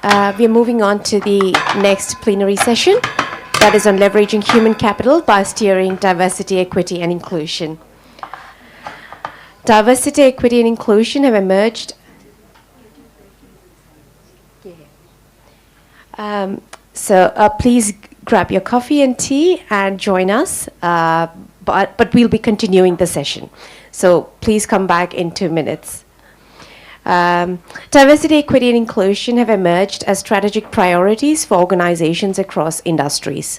We are moving on to the next plenary session, that is on leveraging human capital by steering diversity, equity, and inclusion. Diversity, equity, and inclusion have emerged. Please grab your coffee and tea and join us, but we'll be continuing the session. So please come back in 2 minutes. Diversity, equity, and inclusion have emerged as strategic priorities for organizations across industries.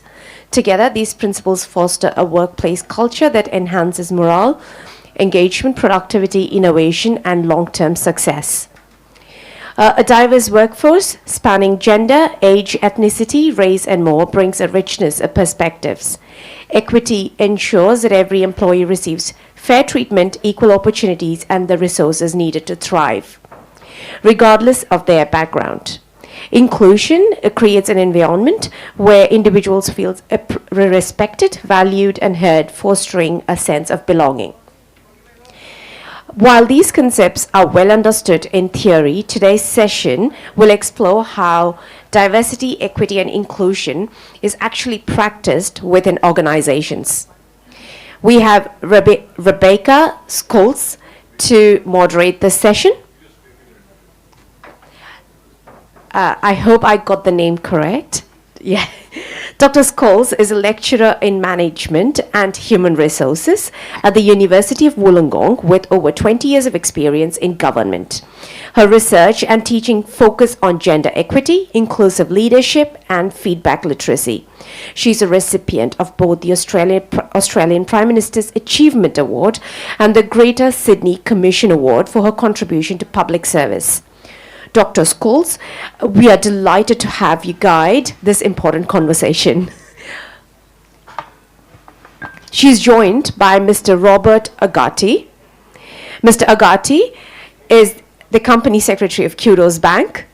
Together, these principles foster a workplace culture that enhances morale, engagement, productivity, innovation, and long-term success. A diverse workforce spanning gender, age, ethnicity, race, and more brings a richness of perspectives. Equity ensures that every employee receives fair treatment, equal opportunities, and the resources needed to thrive, regardless of their background. Inclusion creates an environment where individuals feel respected, valued, and heard, fostering a sense of belonging. While these concepts are well understood in theory, today's session will explore how diversity, equity, and inclusion is actually practiced within organizations. We have Rebecca Scholes to moderate this session. I hope I got the name correct. Yeah. Dr. Scholes is a lecturer in management and human resources at the University of Wollongong with over 20 years of experience in government. Her research and teaching focus on gender equity, inclusive leadership, and feedback literacy. She's a recipient of both the Australian Prime Minister's Achievement Award and the Greater Sydney Commission Award for her contribution to public service. Dr. Scholes, we are delighted to have you guide this important conversation. She's joined by Mr. Robert Agati. Mr. Agati is the company secretary of Kudos Bank,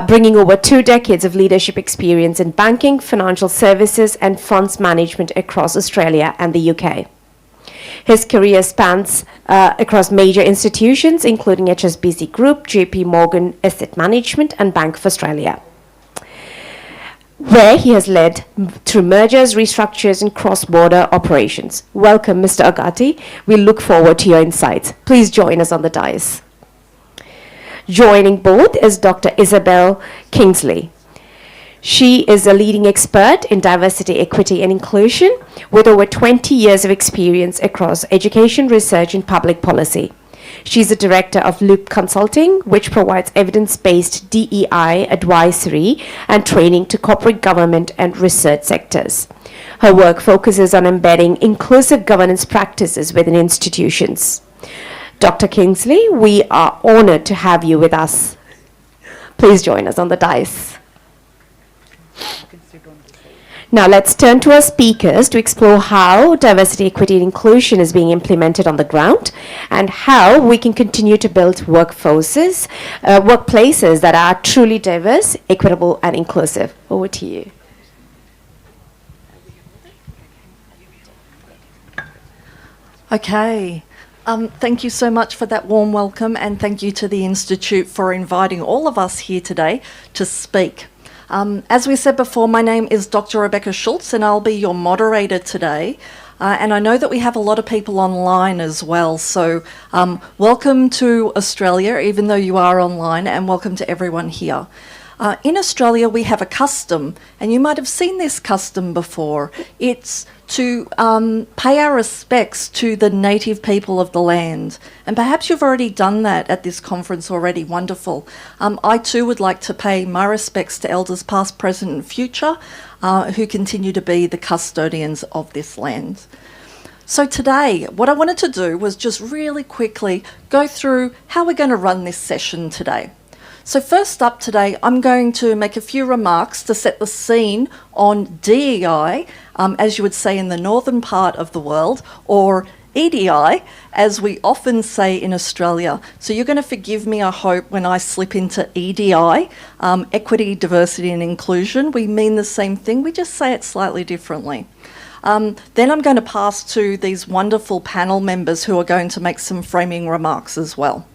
bringing over 2 decades of leadership experience in banking, financial services, and funds management across Australia and the UK. His career spans across major institutions, including HSBC Group, JP Morgan Asset Management, and Bank of Australia, where he has led through mergers, restructures, and cross-border operations. Welcome, Mr. Agati. We look forward to your insights. Please join us on the dais. Joining both is Dr. Isabel Kingsley. She is a leading expert in diversity, equity, and inclusion with over 20 years of experience across education, research, and public policy. She's the director of Loop Consulting, which provides evidence-based DE&I advisory and training to corporate government and research sectors. Her work focuses on embedding inclusive governance practices within institutions. Dr. Kingsley, we are honored to have you with us. Please join us on the dais. Now let's turn to our speakers to explore how diversity, equity, and inclusion is being implemented on the ground and how we can continue to build workplaces that are truly diverse, equitable, and inclusive. Over to you. Okay. Thank you so much for that warm welcome, and thank you to the Institute for inviting all of us here today to speak. As we said before, my name is Dr. Rebecca Schultz, and I'll be your moderator today. And I know that we have a lot of people online as well, so welcome to Australia, even though you are online, and welcome to everyone here. In Australia, we have a custom, and you might have seen this custom before. It's to pay our respects to the native people of the land. And perhaps you've already done that at this conference already. Wonderful. I too would like to pay my respects to elders past, present and future who continue to be the custodians of this land. So today, what I wanted to do was just really quickly go through how we're going to run this session today. So first up today, I'm going to make a few remarks to set the scene on DEI, as you would say in the northern part of the world, or EDI, as we often say in Australia. So you're going to forgive me, I hope, when I slip into EDI, equity, diversity and inclusion. We mean the same thing, we just say it slightly differently. Then I'm going to pass to these wonderful panel members who are going to make some framing remarks as well.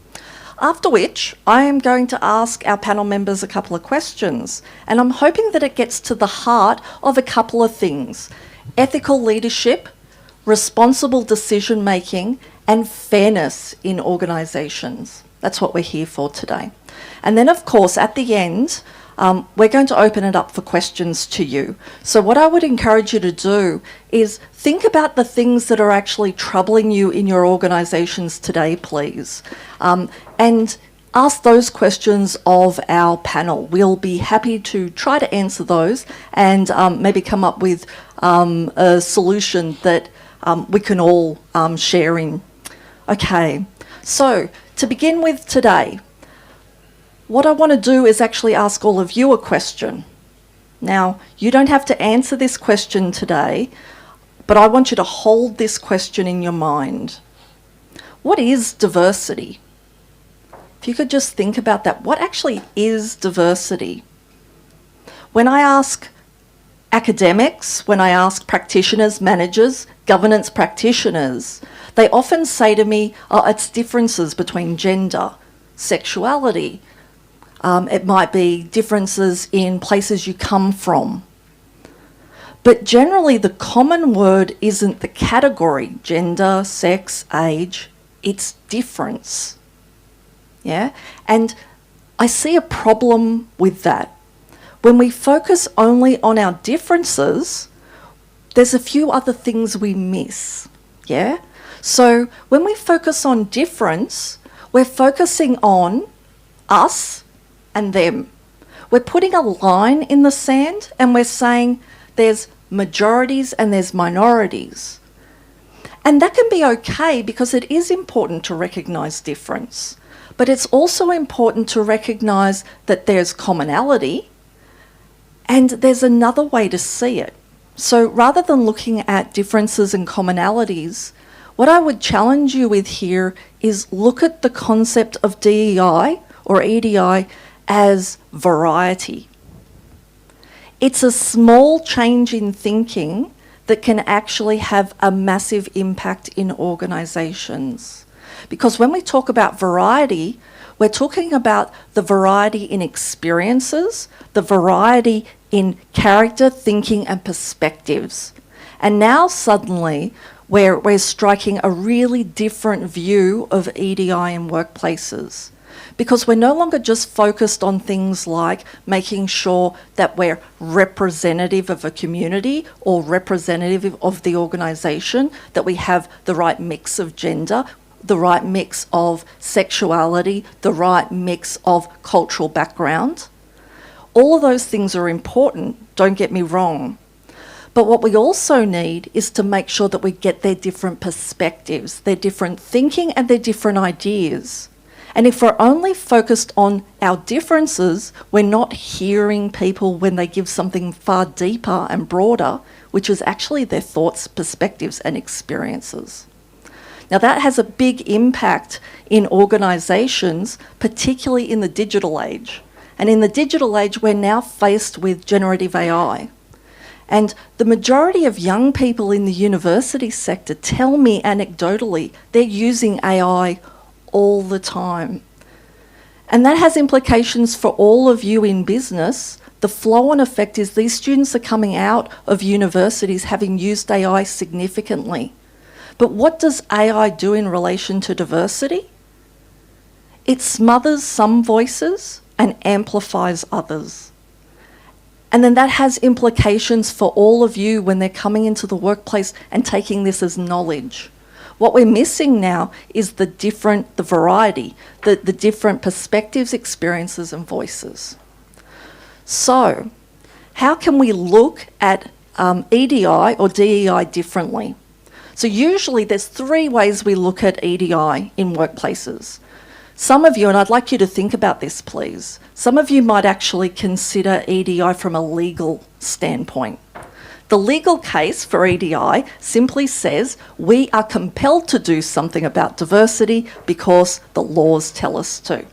After which, I am going to ask our panel members a couple of questions, and I'm hoping that it gets to the heart of a couple of things: ethical leadership, responsible decision making, and fairness in organisations. That's what we're here for today. And then, of course, at the end, we're going to open it up for questions to you. So what I would encourage you to do is think about the things that are actually troubling you in your organisations today, please. And ask those questions of our panel. We'll be happy to try to answer those and maybe come up with a solution that we can all share in. Okay, so to begin with today, what I want to do is actually ask all of you a question. Now, you don't have to answer this question today, but I want you to hold this question in your mind. What is diversity? If you could just think about that, what actually is diversity? When I ask academics, when I ask practitioners, managers, governance practitioners, they often say to me, oh, it's differences between gender, sexuality. It might be differences in places you come from. But generally, the common word isn't the category, gender, sex, age, it's difference. Yeah? And I see a problem with that. When we focus only on our differences, there's a few other things we miss. Yeah? So when we focus on difference, we're focusing on us and them. We're putting a line in the sand and we're saying there's majorities and there's minorities. And that can be okay because it is important to recognise difference. But it's also important to recognise that there's commonality and there's another way to see it. So rather than looking at differences and commonalities, what I would challenge you with here is look at the concept of DEI or EDI as variety. It's a small change in thinking that can actually have a massive impact in organisations. Because when we talk about variety, we're talking about the variety in experiences, the variety in character, thinking and perspectives. And now suddenly we're striking a really different view of EDI in workplaces. Because we're no longer just focused on things like making sure that we're representative of a community or representative of the organisation, that we have the right mix of gender, the right mix of sexuality, the right mix of cultural background. All of those things are important, don't get me wrong. But what we also need is to make sure that we get their different perspectives, their different thinking and their different ideas. And if we're only focused on our differences, we're not hearing people when they give something far deeper and broader, which is actually their thoughts, perspectives and experiences. Now that has a big impact in organisations, particularly in the digital age. And in the digital age, we're now faced with generative AI. And the majority of young people in the university sector tell me anecdotally they're using AI all the time. And that has implications for all of you in business. The flow-on effect is these students are coming out of universities having used AI significantly. But what does AI do in relation to diversity? It smothers some voices and amplifies others. And then that has implications for all of you when they're coming into the workplace and taking this as knowledge. What we're missing now is the variety, the different perspectives, experiences and voices. So, how can we look at EDI or DEI differently? So usually there's 3 ways we look at EDI in workplaces. Some of you, and I'd like you to think about this please, some of you might actually consider EDI from a legal standpoint. The legal case for EDI simply says we are compelled to do something about diversity because the laws tell us to.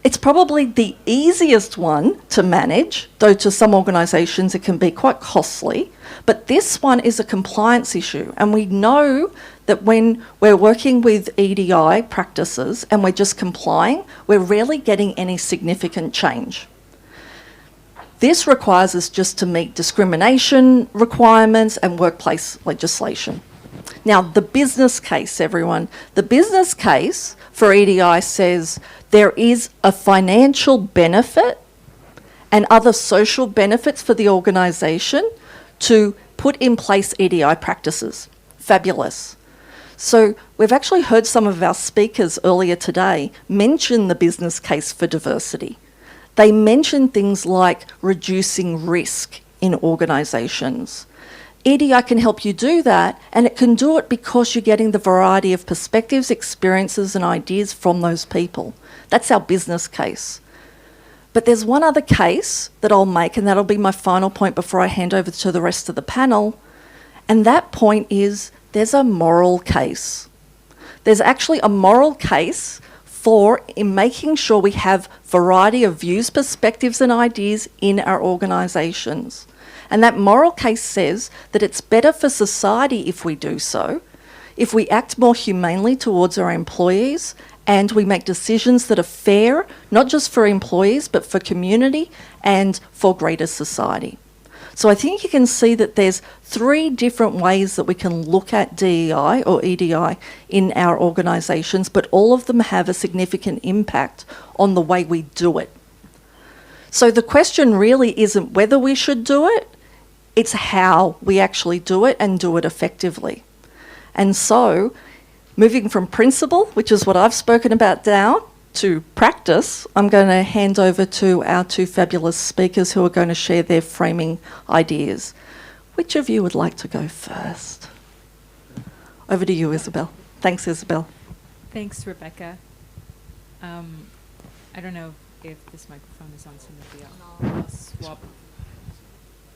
It's probably the easiest one to manage, though to some organisations it can be quite costly. But this one is a compliance issue, and we know that when we're working with EDI practices and we're just complying, we're rarely getting any significant change. This requires us just to meet discrimination requirements and workplace legislation. Now, the business case, everyone. The business case for EDI says there is a financial benefit and other social benefits for the organisation to put in place EDI practices. Fabulous. So we've actually heard some of our speakers earlier today mention the business case for diversity. They mention things like reducing risk in organisations. EDI can help you do that, and it can do it because you're getting the variety of perspectives, experiences and ideas from those people. That's our business case. But there's one other case that I'll make, and that'll be my final point before I hand over to the rest of the panel. And that point is there's a moral case. There's actually a moral case for in making sure we have variety of views, perspectives and ideas in our organisations. And that moral case says that it's better for society if we do so, if we act more humanely towards our employees and we make decisions that are fair, not just for employees, but for community and for greater society. So I think you can see that there's 3 different ways that we can look at DEI or EDI in our organisations, but all of them have a significant impact on the way we do it. So the question really isn't whether we should do it, it's how we actually do it and do it effectively. And so, moving from principle, which is what I've spoken about now, to practice, I'm going to hand over to our 2 fabulous speakers who are going to share their framing ideas. Which of you would like to go first? Over to you, Isabel. Thanks, Isabel. Thanks, Rebecca. I don't know if this microphone is on, Timothy. I'll swap.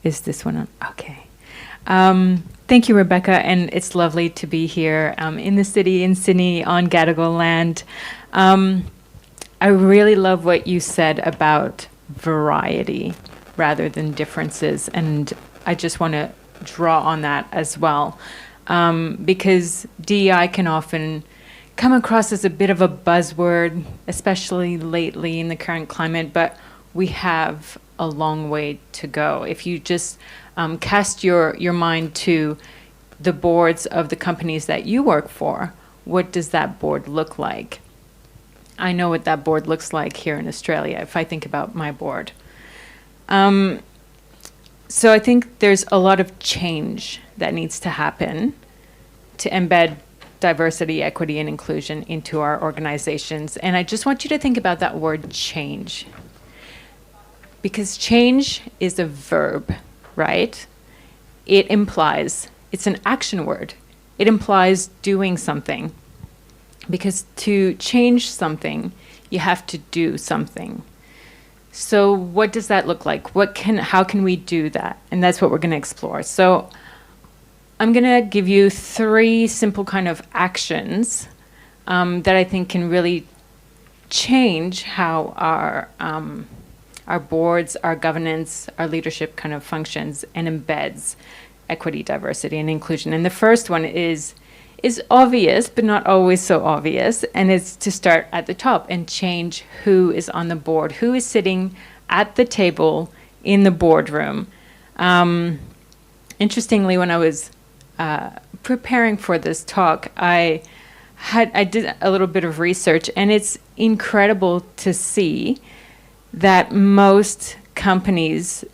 Is this one on? Okay. Thank you, Rebecca, and it's lovely to be here in the city, in Sydney, on Gadigal land. I really love what you said about variety rather than differences, and I just want to draw on that as well, because DEI can often come across as a bit of a buzzword, especially lately in the current climate, but we have a long way to go. If you just cast your mind to the boards of the companies that you work for, what does that board look like? I know what that board looks like here in Australia, if I think about my board. So I think there's a lot of change that needs to happen to embed diversity, equity, and inclusion into our organizations. And I just want you to think about that word change. Because change is a verb, right? It implies, it's an action word. It implies doing something. Because to change something, you have to do something. So what does that look like? How can we do that? And that's what we're going to explore. So I'm going to give you 3 simple kind of actions that I think can really change how our boards, our governance, our leadership kind of functions and embeds equity, diversity, and inclusion. And the first one is obvious, but not always so obvious, and it's to start at the top and change who is on the board, who is sitting at the table in the boardroom. Interestingly, when I was preparing for this talk, I did a little bit of research, and it's incredible to see that most companies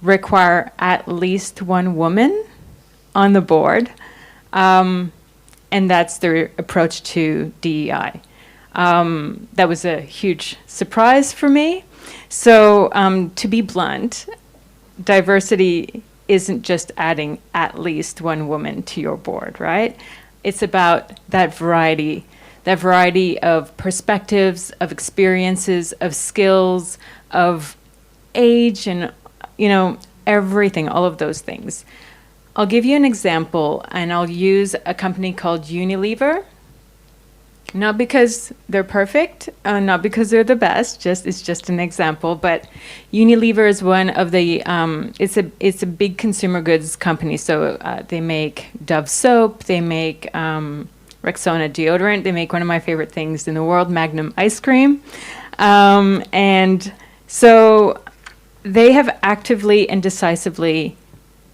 require at least 1 woman on the board. And that's their approach to DEI. That was a huge surprise for me. So to be blunt, diversity isn't just adding at least 1 woman to your board, right? It's about that variety of perspectives, of experiences, of skills, of age, and everything, all of those things. I'll give you an example, and I'll use a company called Unilever. Not because they're perfect, not because they're the best. It's just an example. But Unilever is one of the. It's a big consumer goods company. So they make Dove soap. They make Rexona deodorant. They make one of my favorite things in the world, Magnum ice cream. And so they have actively and decisively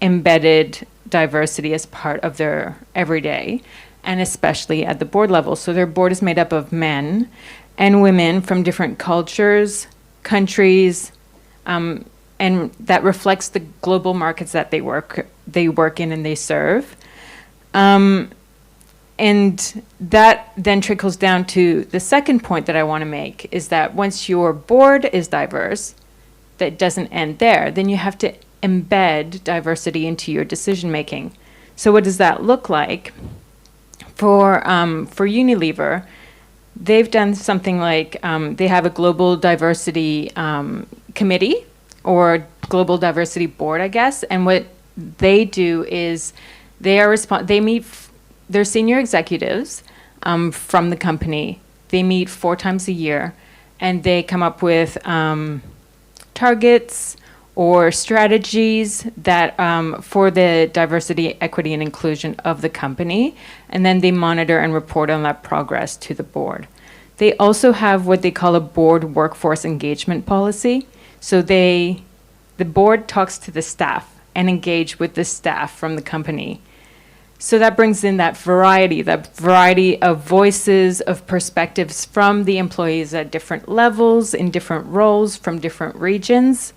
embedded diversity as part of their everyday, and especially at the board level. So their board is made up of men and women from different cultures, countries, and that reflects the global markets that they work in and they serve. And that then trickles down to the second point that I want to make, is that once your board is diverse, that doesn't end there. Then you have to embed diversity into your decision making. So what does that look like? For Unilever, they've done something like they have a global diversity committee, or global diversity board, I guess. And what they do is they meet their senior executives from the company. They meet 4 times a year, and they come up with targets or strategies that for the diversity, equity, and inclusion of the company, and then they monitor and report on that progress to the board. They also have what they call a board workforce engagement policy. So the board talks to the staff and engage with the staff from the company. So that brings in that variety of voices, of perspectives from the employees at different levels, in different roles, from different regions.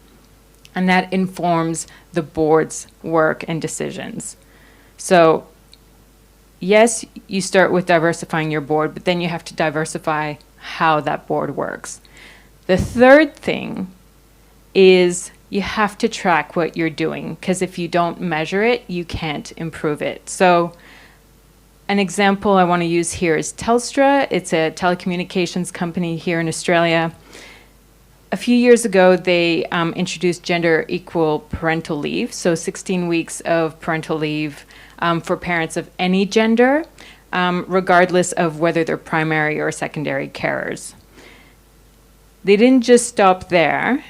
And that informs the board's work and decisions. So yes, you start with diversifying your board, but then you have to diversify how that board works. The third thing is you have to track what you're doing, because if you don't measure it, you can't improve it. So an example I want to use here is Telstra. It's a telecommunications company here in Australia. A few years ago, they introduced gender equal parental leave, so 16 weeks of parental leave for parents of any gender, regardless of whether they're primary or secondary carers. They didn't just stop there.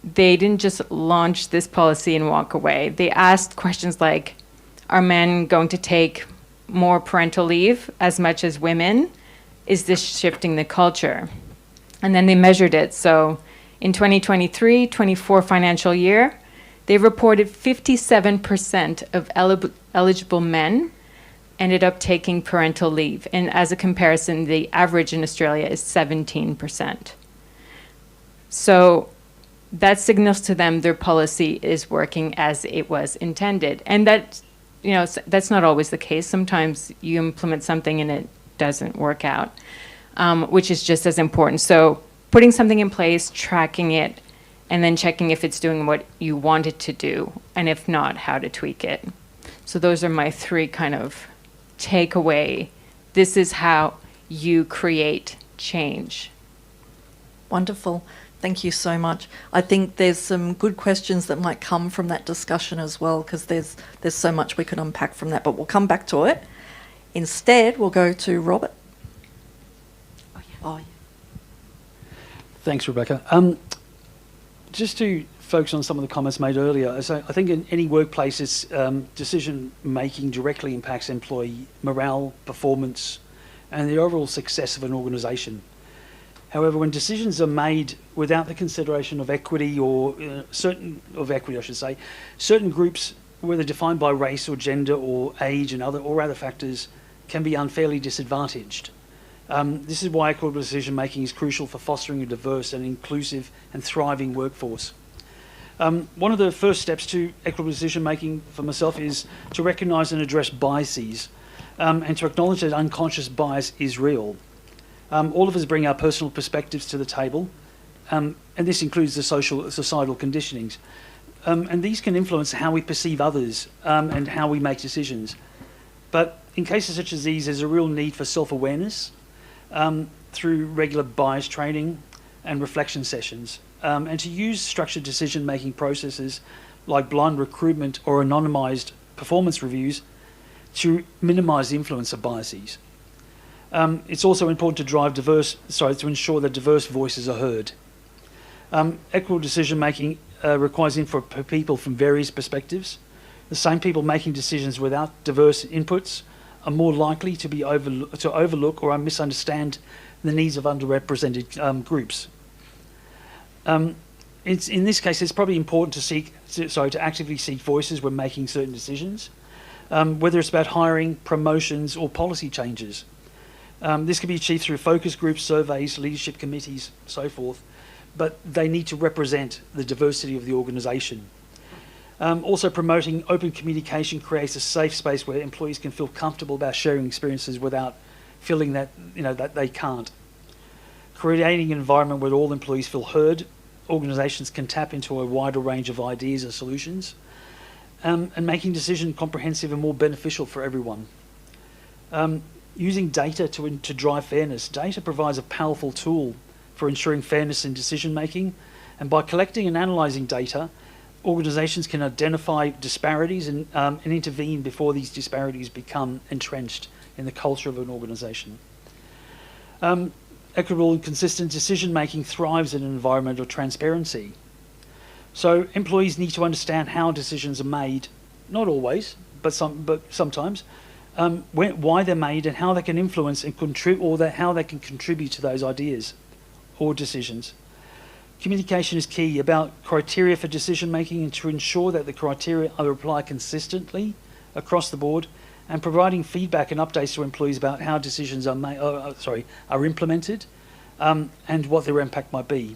They didn't just launch this policy and walk away. They asked questions like, are men going to take more parental leave as much as women? Is this shifting the culture? And then they measured it. So in 2023-24 financial year, they reported 57% of eligible men ended up taking parental leave. And as a comparison, the average in Australia is 17%. So that signals to them their policy is working as it was intended. And that's not always the case. Sometimes you implement something and it doesn't work out, which is just as important. So putting something in place, tracking it, and then checking if it's doing what you want it to do, and if not, how to tweak it. So those are my 3 kind of takeaway. This is how you create change. Wonderful. Thank you so much. I think there's some good questions that might come from that discussion as well, because there's so much we could unpack from that, but we'll come back to it. Instead, we'll go to Robert. Oh, yeah. Thanks, Rebecca. Just to focus on some of the comments made earlier, so I think in any workplace, decision-making directly impacts employee morale, performance, and the overall success of an organisation. However, when decisions are made without the consideration of equity certain groups, whether defined by race or gender or age and other factors, can be unfairly disadvantaged. This is why equitable decision-making is crucial for fostering a diverse and inclusive and thriving workforce. One of the first steps to equitable decision-making for myself is to recognise and address biases, and to acknowledge that unconscious bias is real. All of us bring our personal perspectives to the table, and this includes the societal conditionings. And these can influence how we perceive others and how we make decisions. But in cases such as these, there's a real need for self-awareness through regular bias training and reflection sessions, and to use structured decision-making processes like blind recruitment or anonymised performance reviews to minimise the influence of biases. It's also important to ensure that diverse voices are heard. Equitable decision making requires input for people from various perspectives. The same people making decisions without diverse inputs are more likely to overlook or misunderstand the needs of underrepresented groups. In this case, it's probably important to actively seek voices when making certain decisions, whether it's about hiring, promotions, or policy changes. This can be achieved through focus groups, surveys, leadership committees, so forth, but they need to represent the diversity of the organisation. Also, promoting open communication creates a safe space where employees can feel comfortable about sharing experiences without feeling that they can't. Creating an environment where all employees feel heard, organisations can tap into a wider range of ideas and solutions, and making decisions comprehensive and more beneficial for everyone. Using data to drive fairness. Data provides a powerful tool for ensuring fairness in decision making, and by collecting and analysing data, organisations can identify disparities and intervene before these disparities become entrenched in the culture of an organisation. Equitable and consistent decision making thrives in an environment of transparency. So employees need to understand how decisions are made, not always, but sometimes, why they're made and how they can influence and how they can contribute to those ideas or decisions. Communication is key about criteria for decision making and to ensure that the criteria are applied consistently across the board, and providing feedback and updates to employees about how decisions are implemented and what their impact might be.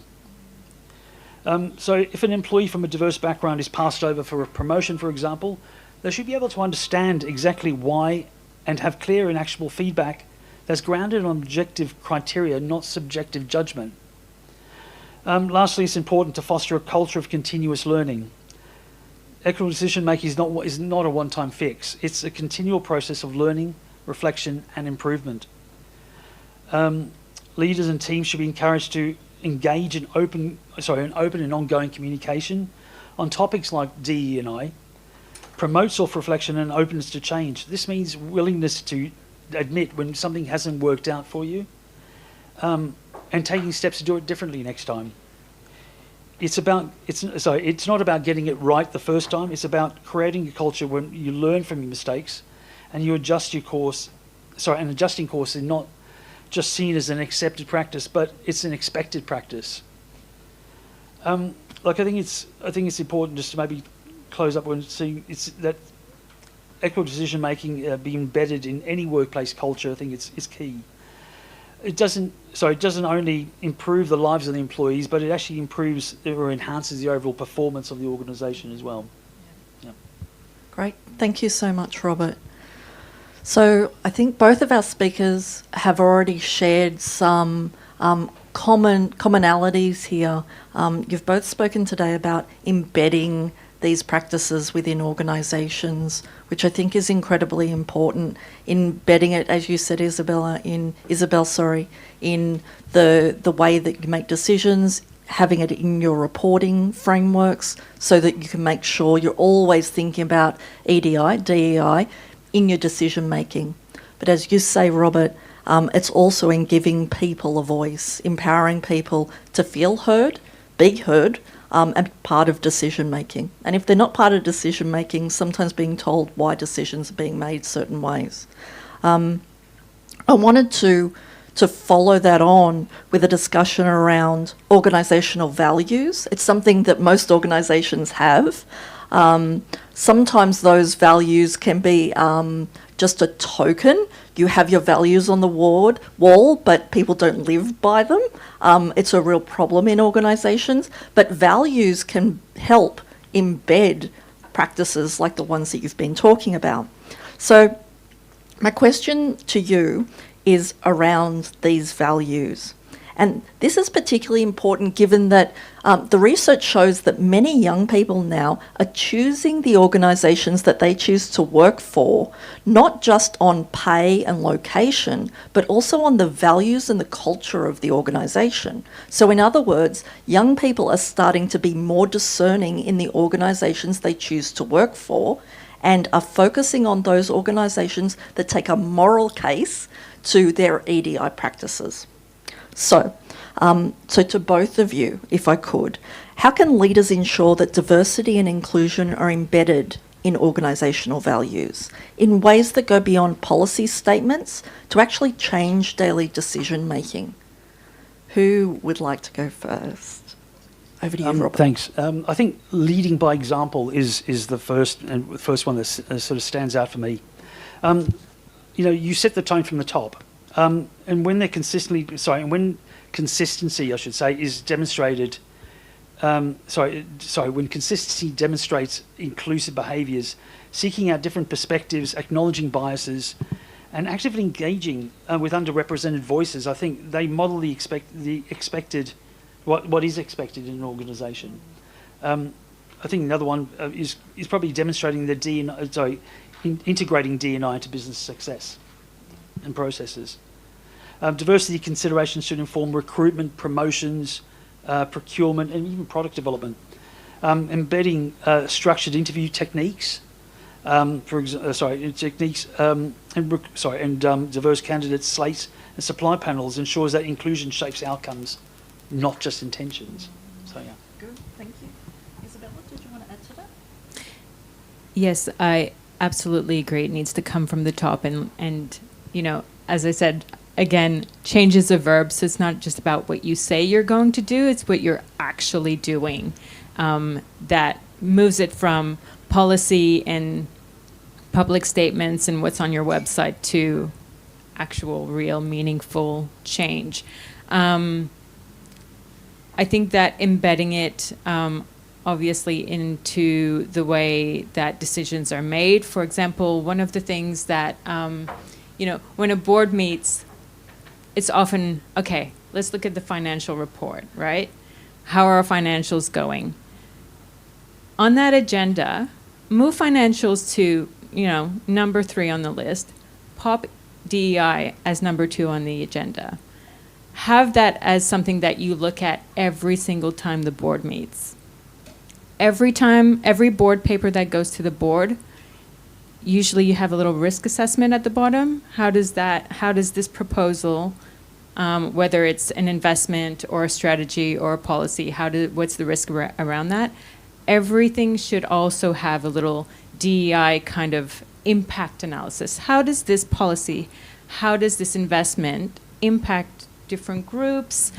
So if an employee from a diverse background is passed over for a promotion, for example, they should be able to understand exactly why and have clear and actionable feedback that's grounded on objective criteria, not subjective judgment. Lastly, it's important to foster a culture of continuous learning. Equitable decision making is not a one-time fix. It's a continual process of learning, reflection, and improvement. Leaders and teams should be encouraged to engage in open and ongoing communication on topics like DE&I, promote self-reflection and openness to change. This means willingness to admit when something hasn't worked out for you, and taking steps to do it differently next time. It's not about getting it right the first time. It's about creating a culture where you learn from your mistakes and you adjust your course. And adjusting course is not just seen as an accepted practice, but it's an expected practice. I think it's important just to maybe close up when seeing that equitable decision making be embedded in any workplace culture. I think it's key. It doesn't only improve the lives of the employees, but it actually improves or enhances the overall performance of the organisation as well. Yeah. Great. Thank you so much, Robert. So I think both of our speakers have already shared some commonalities here. You've both spoken today about embedding these practices within organisations, which I think is incredibly important. Embedding it, as you said, Isabel, in the way that you make decisions, having it in your reporting frameworks so that you can make sure you're always thinking about EDI, DEI in your decision making. But as you say, Robert, it's also in giving people a voice, empowering people to feel heard, be heard, and part of decision making. And if they're not part of decision making, sometimes being told why decisions are being made certain ways. I wanted to follow that on with a discussion around organisational values. It's something that most organisations have. Sometimes those values can be just a token. You have your values on the wall, but people don't live by them. It's a real problem in organisations. But values can help embed practices like the ones that you've been talking about. So my question to you is around these values. And this is particularly important given that the research shows that many young people now are choosing the organisations that they choose to work for, not just on pay and location, but also on the values and the culture of the organisation. So in other words, young people are starting to be more discerning in the organisations they choose to work for, and are focusing on those organisations that take a moral case to their EDI practices. So to both of you, if I could, how can leaders ensure that diversity and inclusion are embedded in organisational values in ways that go beyond policy statements to actually change daily decision making? Who would like to go first? Over to you, Robert. Thanks. I think leading by example is the first one that sort of stands out for me. You set the tone from the top, and when when consistency, I should say, is demonstrated. When consistency demonstrates inclusive behaviours, seeking out different perspectives, acknowledging biases, and actively engaging with underrepresented voices, I think they model the expected, what is expected in an organisation. I think another one is probably demonstrating the integrating D&I into business success and processes. Diversity considerations should inform recruitment, promotions, procurement, and even product development. Embedding structured interview techniques, and diverse candidate slates and supply panels ensures that inclusion shapes outcomes, not just intentions. So yeah. Good, thank you. Isabella, did you want to add to that? Yes, I absolutely agree. It needs to come from the top, and as I said, again, change is a verb, so it's not just about what you say you're going to do, it's what you're actually doing. That moves it from policy and public statements and what's on your website to actual, real, meaningful change. I think that embedding it obviously into the way that decisions are made. For example, one of the things that, when a board meets, it's often, okay, let's look at the financial report, right? How are our financials going? On that agenda, move financials to, number 3 on the list. Pop DEI as number 2 on the agenda. Have that as something that you look at every single time the board meets. Every board paper that goes to the board, usually you have a little risk assessment at the bottom. How does this proposal, whether it's an investment or a strategy or a policy, what's the risk around that? Everything should also have a little DEI kind of impact analysis. How does this policy, how does this investment impact different groups,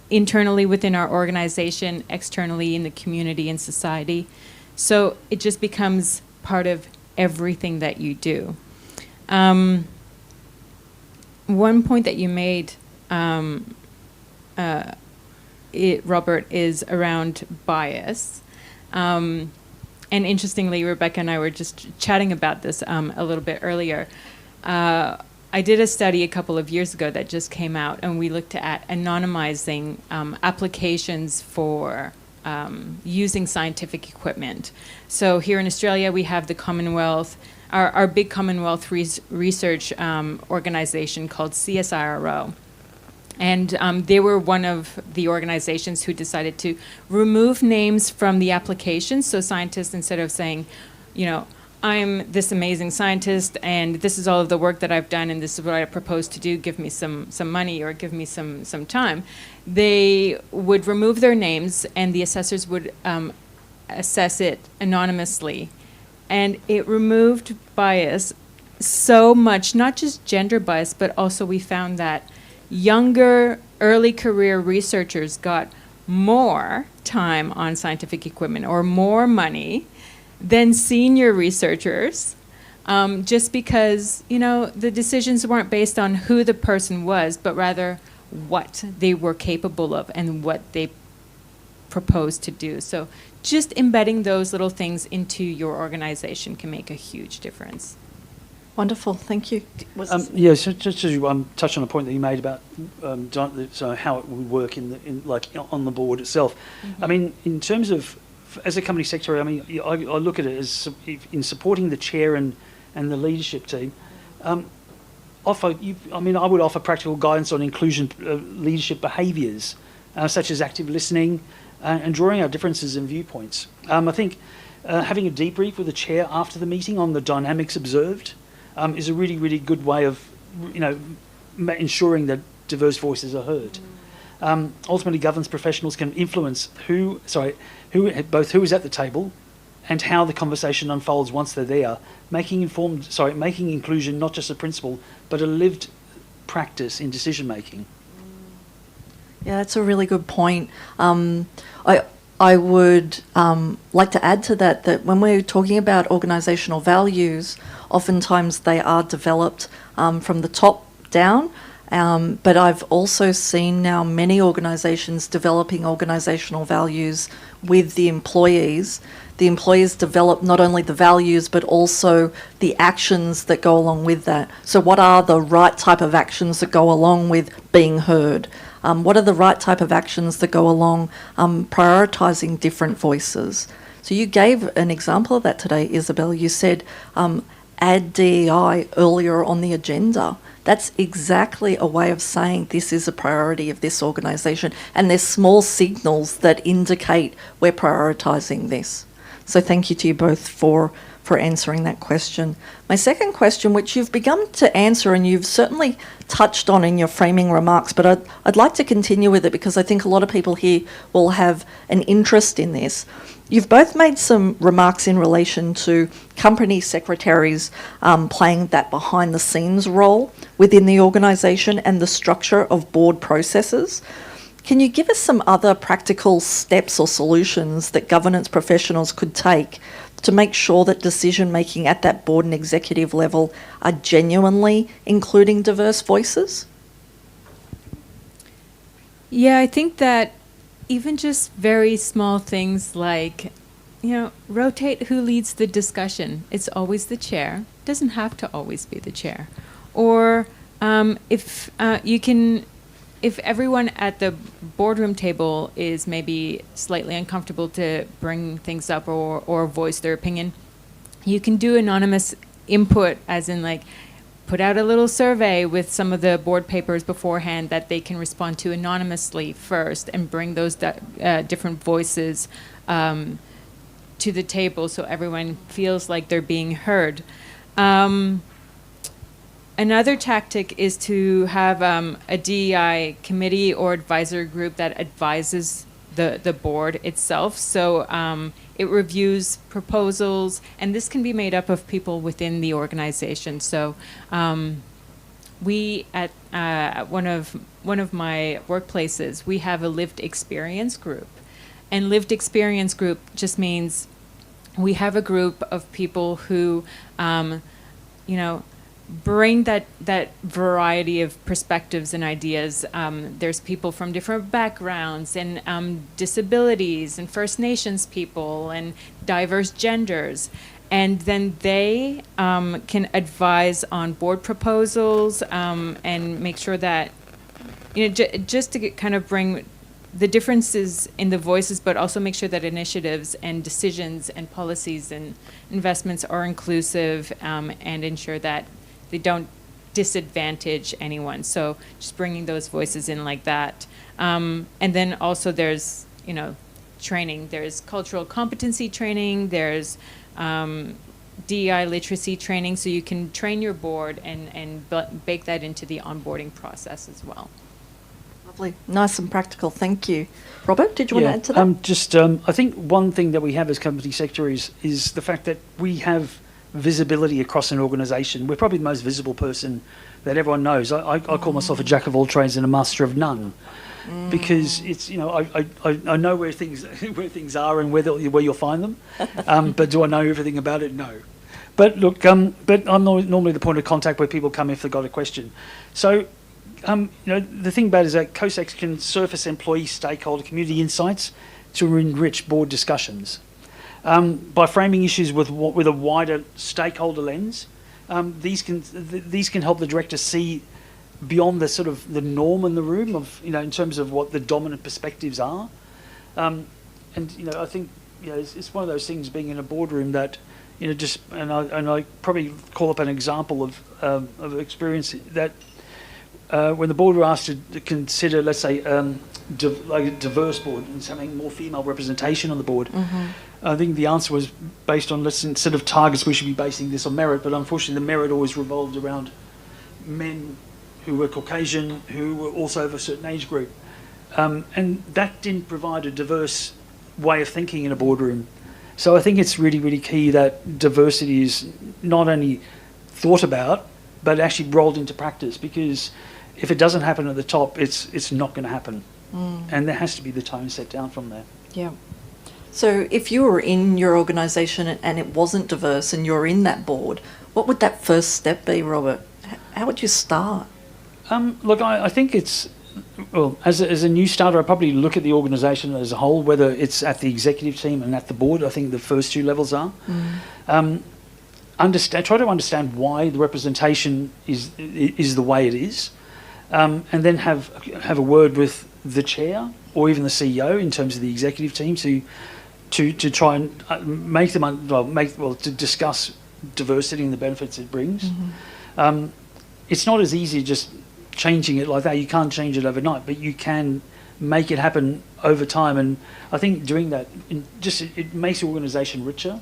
internally within our organization, externally in the community and society? So it just becomes part of everything that you do. One point that you made, Robert, is around bias. And interestingly, Rebecca and I were just chatting about this a little bit earlier. I did a study a couple of years ago that just came out, and we looked at anonymizing applications for using scientific equipment. So here in Australia, we have the Commonwealth, our big Commonwealth research organization called CSIRO. And they were one of the organizations who decided to remove names from the application. So scientists, instead of saying, I'm this amazing scientist and this is all of the work that I've done and this is what I propose to do, give me some money or give me some time, they would remove their names and the assessors would assess it anonymously. And it removed bias so much, not just gender bias, but also we found that younger, early career researchers got more time on scientific equipment or more money than senior researchers, just because, the decisions weren't based on who the person was, but rather what they were capable of and what they proposed to do. So just embedding those little things into your organization can make a huge difference. Wonderful, thank you. So just to touch on a point that you made about how it would work on the board itself. Mm-hmm. I mean, in terms of, as a company secretary, I look at it as in supporting the chair and the leadership team. I would offer practical guidance on inclusion leadership behaviours, such as active listening and drawing out differences in viewpoints. I think having a debrief with the chair after the meeting on the dynamics observed is a really, really good way of ensuring that diverse voices are heard. Ultimately, governance professionals can influence who is at the table and how the conversation unfolds once they're there, making inclusion not just a principle, but a lived practice in decision making. Yeah, that's a really good point. I would like to add to that when we're talking about organisational values, oftentimes they are developed from the top down, but I've also seen now many organisations developing organisational values with the employees. The employees develop not only the values but also the actions that go along with that. So what are the right type of actions that go along with being heard? What are the right type of actions that go along prioritising different voices? So you gave an example of that today, Isabel. You said add DEI earlier on the agenda. That's exactly a way of saying this is a priority of this organisation, and there's small signals that indicate we're prioritising this. So thank you to you both for answering that question. My second question, which you've begun to answer and you've certainly touched on in your framing remarks, but I'd like to continue with it because I think a lot of people here will have an interest in this. You've both made some remarks in relation to company secretaries playing that behind-the-scenes role within the organisation and the structure of board processes. Can you give us some other practical steps or solutions that governance professionals could take to make sure that decision-making at that board and executive level are genuinely including diverse voices? Yeah, I think that even just very small things like, rotate who leads the discussion. It's always the chair. Doesn't have to always be the chair. Or if everyone at the boardroom table is maybe slightly uncomfortable to bring things up or voice their opinion, you can do anonymous input, as in put out a little survey with some of the board papers beforehand that they can respond to anonymously first and bring those different voices to the table so everyone feels like they're being heard. Another tactic is to have a DEI committee or advisory group that advises the board itself. So it reviews proposals, and this can be made up of people within the organization. So we at one of my workplaces, we have a lived experience group, and lived experience group just means we have a group of people who, bring that variety of perspectives and ideas. There's people from different backgrounds and disabilities and First Nations people and diverse genders. And then they can advise on board proposals and make sure that, just to kind of bring the differences in the voices, but also make sure that initiatives and decisions and policies and investments are inclusive and ensure that they don't disadvantage anyone. So just bringing those voices in like that. And then also there's, training. There's cultural competency training. There's DEI literacy training. So you can train your board and bake that into the onboarding process as well. Lovely. Nice and practical. Thank you. Robert, did you want to add to that? I think one thing that we have as company secretaries is the fact that we have visibility across an organisation. We're probably the most visible person that everyone knows. I call myself a jack of all trades and a master of none, because it's I know where things are and where you'll find them, but do I know everything about it? No. But look, but I'm normally the point of contact where people come if they've got a question. So, the thing about it is that COSEX can surface employee, stakeholder, community insights to enrich board discussions. By framing issues with a wider stakeholder lens, these can help the director see beyond the sort of the norm in the room of in terms of what the dominant perspectives are, and I think it's one of those things being in a boardroom that I probably call up an example of experience that when the board were asked to consider, let's say, like a diverse board and having more female representation on the board. I think the answer was based on, instead of targets, we should be basing this on merit, but unfortunately the merit always revolved around men who were Caucasian, who were also of a certain age group. And that didn't provide a diverse way of thinking in a boardroom. So I think it's really, really key that diversity is not only thought about, but actually rolled into practice, because if it doesn't happen at the top, it's not going to happen. And there has to be the tone set down from there. Yeah. So if you were in your organisation and it wasn't diverse and you're in that board, what would that first step be, Robert? How would you start? Look, I think it's, well, as a new starter, I probably look at the organisation as a whole, whether it's at the executive team and at the board. I think the first two levels are. Try to understand why the representation is the way it is, and then have a word with the chair or even the CEO in terms of the executive team to try and make them to discuss diversity and the benefits it brings. It's not as easy just changing it like that. You can't change it overnight, but you can make it happen over time. And I think doing that it makes the organisation richer,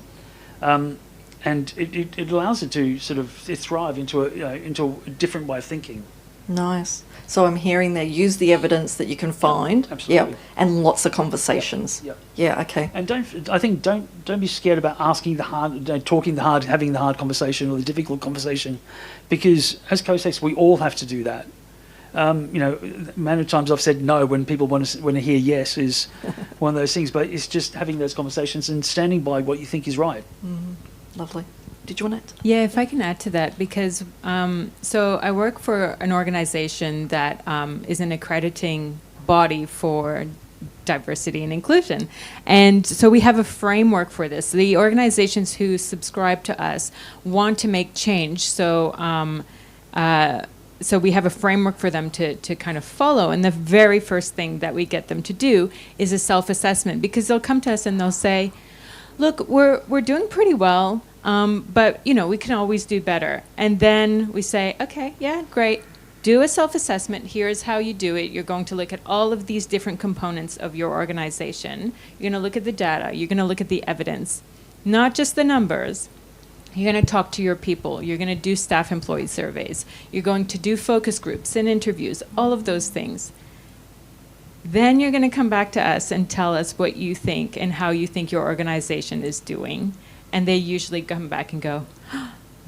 and it allows it to sort of thrive into a different way of thinking. Nice. So I'm hearing there, use the evidence that you can find. Absolutely. Yep. And lots of conversations. Yep. Yeah, okay. And don't be scared about asking the hard, talking the hard, having the hard conversation or the difficult conversation, because as co-sex we all have to do that. Many times I've said no when people want to hear yes is one of those things, but it's just having those conversations and standing by what you think is right. Lovely. Did you want to? Yeah, if I can add to that, because so I work for an organization that is an accrediting body for diversity and inclusion. And so we have a framework for this. The organizations who subscribe to us want to make change. So we have a framework for them to kind of follow. And the very first thing that we get them to do is a self-assessment, because they'll come to us and they'll say, look, we're doing pretty well, but we can always do better. And then we say, okay, yeah, great. Do a self-assessment. Here's how you do it. You're going to look at all of these different components of your organization. You're going to look at the data. You're going to look at the evidence, not just the numbers. You're going to talk to your people. You're going to do staff employee surveys. You're going to do focus groups and interviews, all of those things. Then you're going to come back to us and tell us what you think and how you think your organization is doing. And they usually come back and go,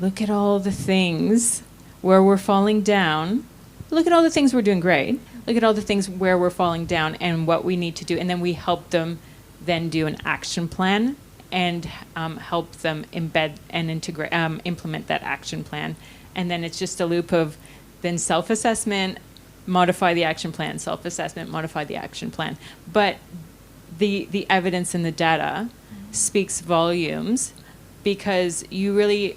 look at all the things where we're falling down. Look at all the things we're doing great. Look at all the things where we're falling down and what we need to do. And then we help them then do an action plan and help them embed and integrate, implement that action plan. And then it's just a loop of then self-assessment, modify the action plan, self-assessment, modify the action plan. But the evidence and the data speaks volumes, because you really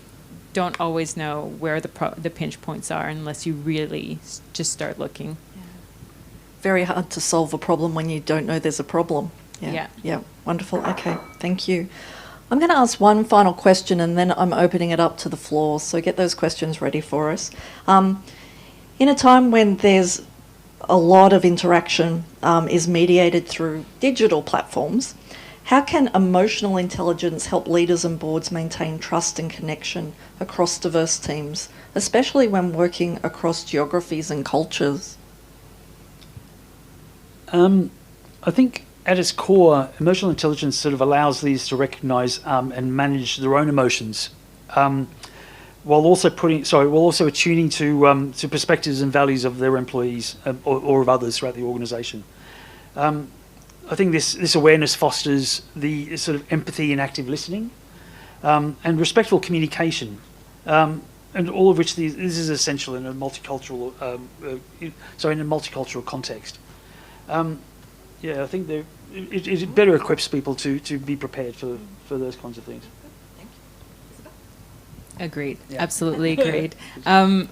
don't always know where the pinch points are unless you really just start looking. Yeah. Very hard to solve a problem when you don't know there's a problem. Yeah. Wonderful. Okay, thank you. I'm going to ask one final question and then I'm opening it up to the floor, so get those questions ready for us. In a time when there's a lot of interaction is mediated through digital platforms, how can emotional intelligence help leaders and boards maintain trust and connection across diverse teams, especially when working across geographies and cultures? I think at its core, emotional intelligence sort of allows leaders to recognise and manage their own emotions, while also attuning to perspectives and values of their employees or of others throughout the organisation. I think this awareness fosters the sort of empathy and active listening, and respectful communication, and all of which this is essential in a multicultural context. I think it better equips people to be prepared for those kinds of things. Agreed. Yeah. Absolutely agreed. I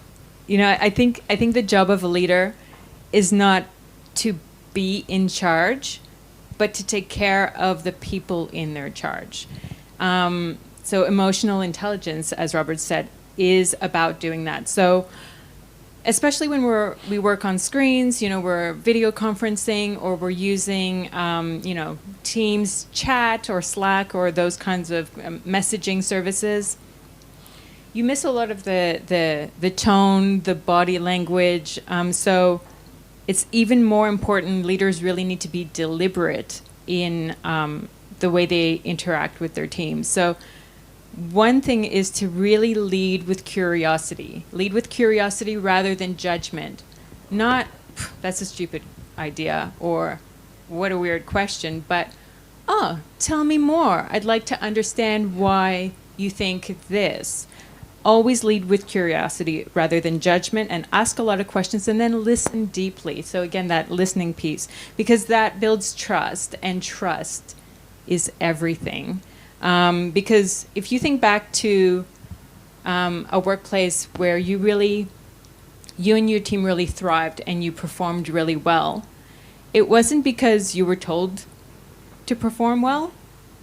think the job of a leader is not to be in charge, but to take care of the people in their charge. So emotional intelligence, as Robert said, is about doing that. So especially when we work on screens, we're video conferencing, or we're using, Teams chat or Slack or those kinds of messaging services. you miss a lot of the tone, the body language. So it's even more important. Leaders really need to be deliberate in the way they interact with their teams. So one thing is to really lead with curiosity. Lead with curiosity rather than judgment. Not, that's a stupid idea, or what a weird question, but, oh, tell me more. I'd like to understand why you think this. Always lead with curiosity rather than judgment, and ask a lot of questions and then listen deeply. So again, that listening piece, because that builds trust, and trust is everything. Because if you think back to a workplace where you and your team really thrived and you performed really well, it wasn't because you were told to perform well.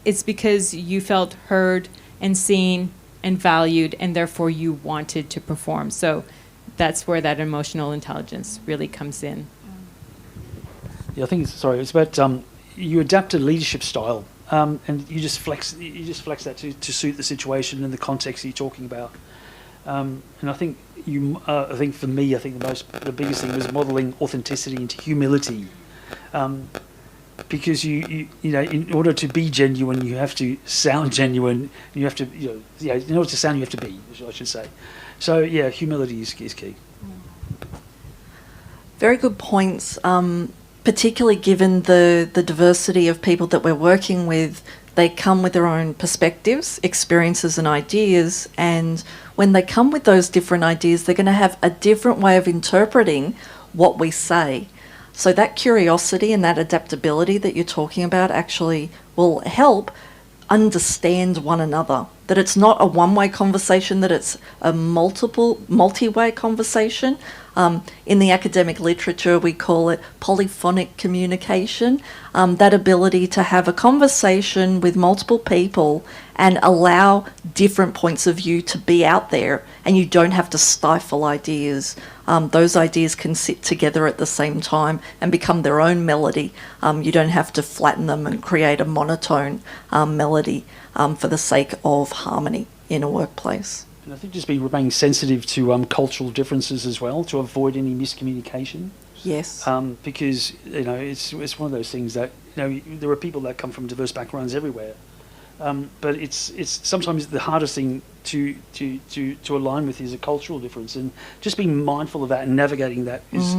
It's because you felt heard and seen and valued, and therefore you wanted to perform. So that's where that emotional intelligence really comes in. Yeah, I think it's about you adapt a leadership style, and you just flex that to suit the situation and the context you're talking about. And I think I think for me, I think the biggest thing was modelling authenticity into humility, because you know, in order to be genuine, you have to sound genuine. You have to, in order to sound, you have to be, I should say. So yeah, humility is key. Very good points. Particularly given the diversity of people that we're working with, they come with their own perspectives, experiences and ideas, and when they come with those different ideas, they're going to have a different way of interpreting what we say. So that curiosity and that adaptability that you're talking about actually will help understand one another, that it's not a one-way conversation, that it's a multi-way conversation. In the academic literature, we call it polyphonic communication, that ability to have a conversation with multiple people and allow different points of view to be out there, and you don't have to stifle ideas. Those ideas can sit together at the same time and become their own melody. You don't have to flatten them and create a monotone melody for the sake of harmony in a workplace. And I think just remaining sensitive to cultural differences as well, to avoid any miscommunication. Yes. Because it's one of those things that there are people that come from diverse backgrounds everywhere, but it's sometimes the hardest thing to align with is a cultural difference, and just being mindful of that and navigating that is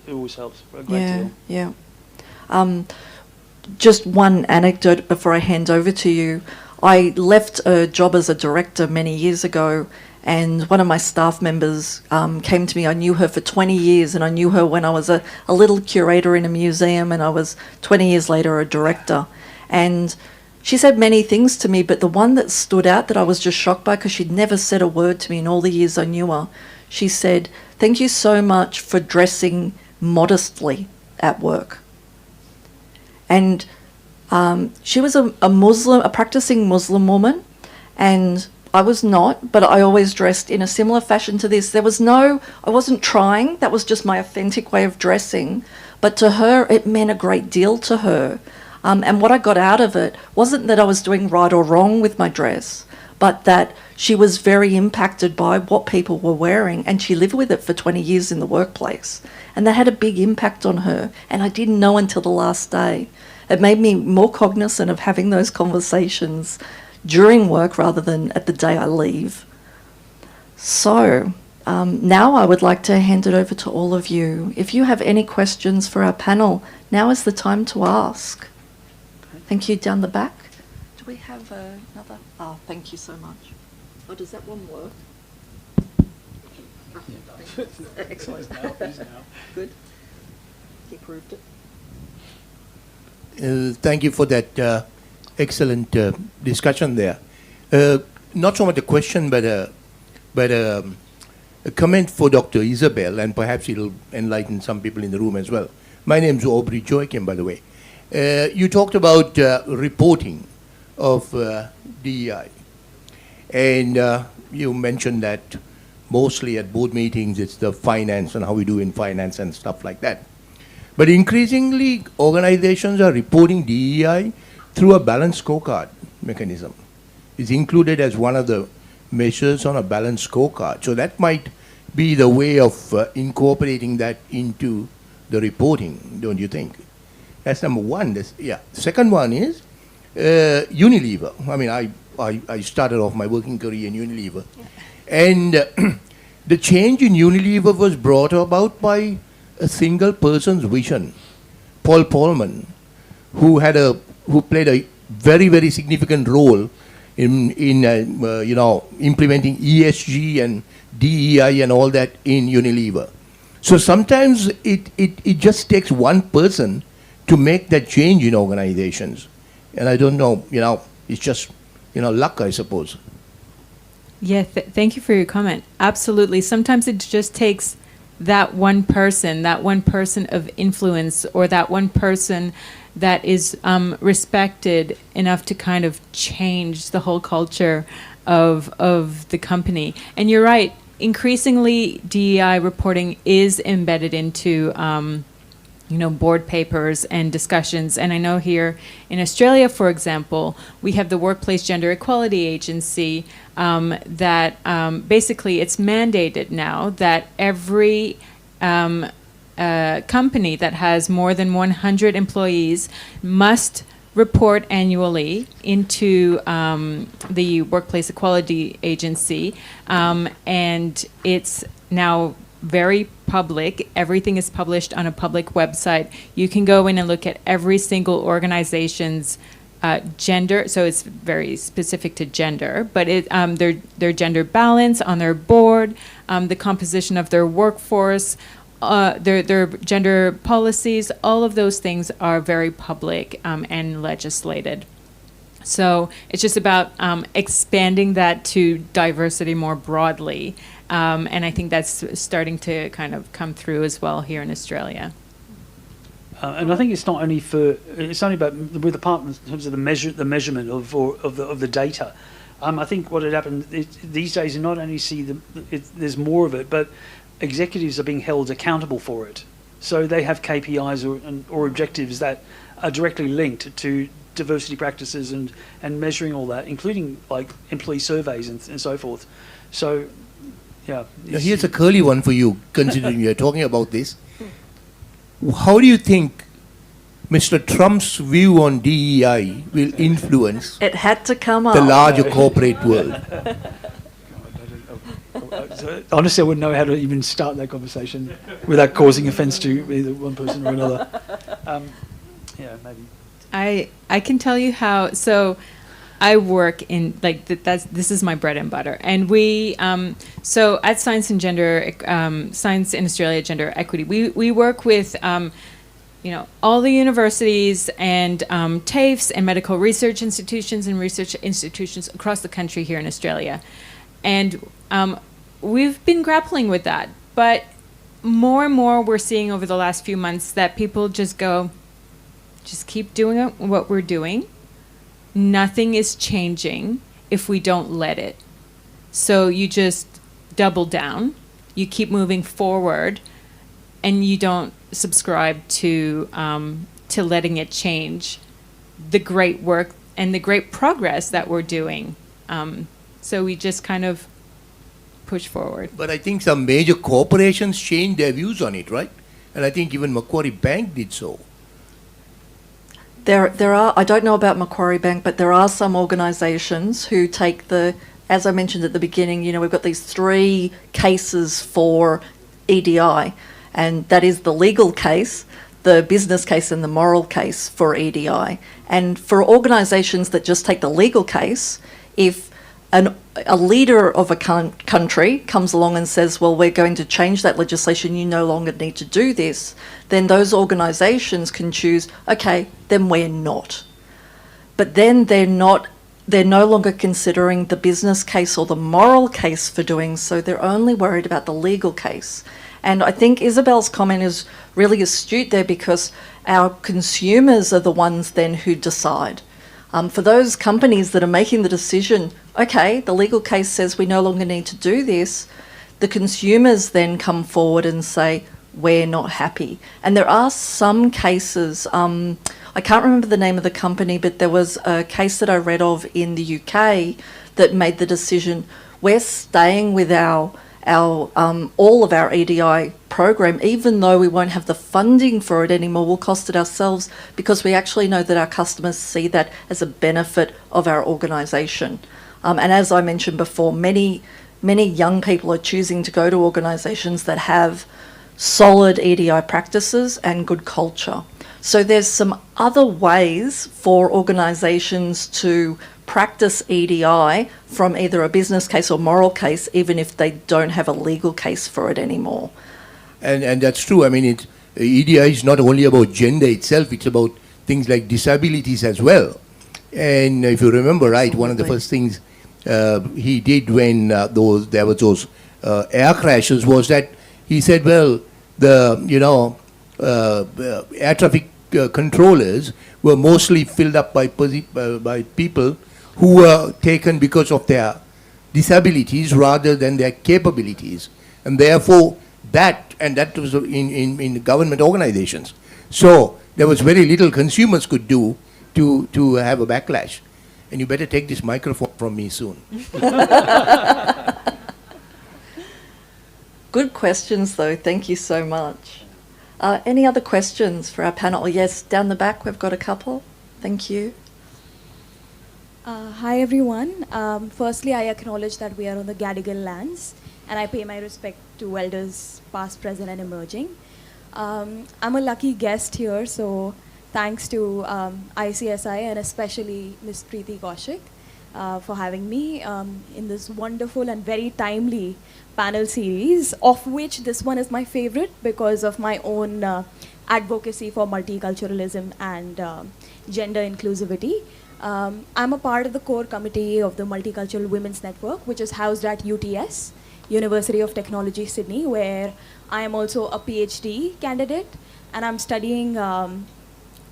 always helps a great deal. Yeah. Just one anecdote before I hand over to you. I left a job as a director many years ago, and one of my staff members came to me. I knew her for 20 years, and I knew her when I was a little curator in a museum, and I was 20 years later a director. And she said many things to me, but the one that stood out that I was just shocked by, because she'd never said a word to me in all the years I knew her, she said, "Thank you so much for dressing modestly at work." And she was a practicing Muslim woman, and I was not, but I always dressed in a similar fashion to this. I wasn't trying, that was just my authentic way of dressing, but to her, it meant a great deal to her. And what I got out of it wasn't that I was doing right or wrong with my dress, but that she was very impacted by what people were wearing, and she lived with it for 20 years in the workplace. And that had a big impact on her, and I didn't know until the last day. It made me more cognizant of having those conversations during work rather than at the day I leave. So now I would like to hand it over to all of you. If you have any questions for our panel, now is the time to ask. Thank you. Down the back. Do we have another? Oh, thank you so much. Oh, does that one work? Excellent. Good. He proved it. Thank you for that excellent discussion there. Not so much a question, but a comment for Dr. Isabel, and perhaps it'll enlighten some people in the room as well. My name is Aubrey Joachim, by the way. You talked about reporting of DEI, and you mentioned that mostly at board meetings it's the finance and how we do in finance and stuff like that. But increasingly, organizations are reporting DEI through a balanced scorecard mechanism. It's included as one of the measures on a balanced scorecard. So that might be the way of incorporating that into the reporting, don't you think? That's number one. Second one is Unilever. I mean, I started off my working career in Unilever. And the change in Unilever was brought about by a single person's vision, Paul Polman, who played a very, very significant role in implementing ESG and DE&I and all that in Unilever. So sometimes it just takes one person to make that change in organizations. And I don't know, it's just, luck, I suppose. Yeah, thank you for your comment. Absolutely. Sometimes it just takes that one person of influence, or that one person that is respected enough to kind of change the whole culture of the company. And you're right, increasingly DEI reporting is embedded into board papers and discussions. And I know here in Australia, for example, we have the Workplace Gender Equality Agency that basically it's mandated now that every company that has more than 100 employees must report annually into the Workplace Equality Agency. And it's now very public. Everything is published on a public website. You can go in and look at every single organization's gender, so it's very specific to gender, but their gender balance on their board, the composition of their workforce, their gender policies, all of those things are very public and legislated. So it's just about expanding that to diversity more broadly. And I think that's starting to kind of come through as well here in Australia. And I think it's not only about with the partners in terms of the measurement of the data. I think what had happened these days, you not only see there's more of it, but executives are being held accountable for it. So they have KPIs or objectives that are directly linked to diversity practices and measuring all that, including like employee surveys and so forth. So, yeah. Now here's a curly one for you, considering you're talking about this. How do you think Mr. Trump's view on DEI will influence It had to come up. the larger corporate world? Honestly, I wouldn't know how to even start that conversation without causing offence to either one person or another. Maybe. I can tell you how. So I work in this is my bread and butter, and we so at Science and Australia Gender Equity, we work with all the universities and TAFEs and medical research institutions and research institutions across the country here in Australia, and we've been grappling with that, but more and more we're seeing over the last few months that people just keep doing what we're doing. Nothing is changing if we don't let it. So you just double down, you keep moving forward, and you don't subscribe to letting it change the great work and the great progress that we're doing. So we just kind of push forward. But I think some major corporations changed their views on it, right? And I think even Macquarie Bank did so. There are, I don't know about Macquarie Bank, but there are some organisations who take as I mentioned at the beginning, we've got these 3 cases for EDI, and that is the legal case, the business case and the moral case for EDI. And for organisations that just take the legal case, if a leader of a country comes along and says, well, we're going to change that legislation, you no longer need to do this, then those organisations can choose, okay, then we're not. But then they're no longer considering the business case or the moral case for doing so, they're only worried about the legal case. And I think Isabel's comment is really astute there, because our consumers are the ones then who decide. For those companies that are making the decision, okay, the legal case says we no longer need to do this, the consumers then come forward and say, we're not happy. And there are some cases, I I can't remember the name of the company, but there was a case that I read of in the UK that made the decision, we're staying with our all of our EDI program, even though we won't have the funding for it anymore, we'll cost it ourselves because we actually know that our customers see that as a benefit of our organisation. And as I mentioned before, many young people are choosing to go to organisations that have solid EDI practices and good culture. So there's some other ways for organisations to practice EDI from either a business case or moral case, even if they don't have a legal case for it anymore. And that's true. I mean, EDI is not only about gender itself, it's about things like disabilities as well. And if you remember right, one of the first things he did when there were those air crashes was that he said, well, the air traffic controllers were mostly filled up by people who were taken because of their disabilities rather than their capabilities. And therefore, that was in government organizations. So there was very little consumers could do to have a backlash. And you better take this microphone from me soon. Good questions, though. Thank you so much. Any other questions for our panel? Yes, down the back, we've got a couple. Thank you. Hi everyone. Firstly, I acknowledge that we are on the Gadigal lands, and I pay my respect to elders past, present, and emerging. I'm a lucky guest here, so thanks to ICSI and especially Ms. Preeti Kaushik for having me in this wonderful and very timely panel series, of which this one is my favorite because of my own advocacy for multiculturalism and gender inclusivity. I'm a part of the core committee of the Multicultural Women's Network, which is housed at UTS, University of Technology, Sydney, where I am also a PhD candidate, and I'm studying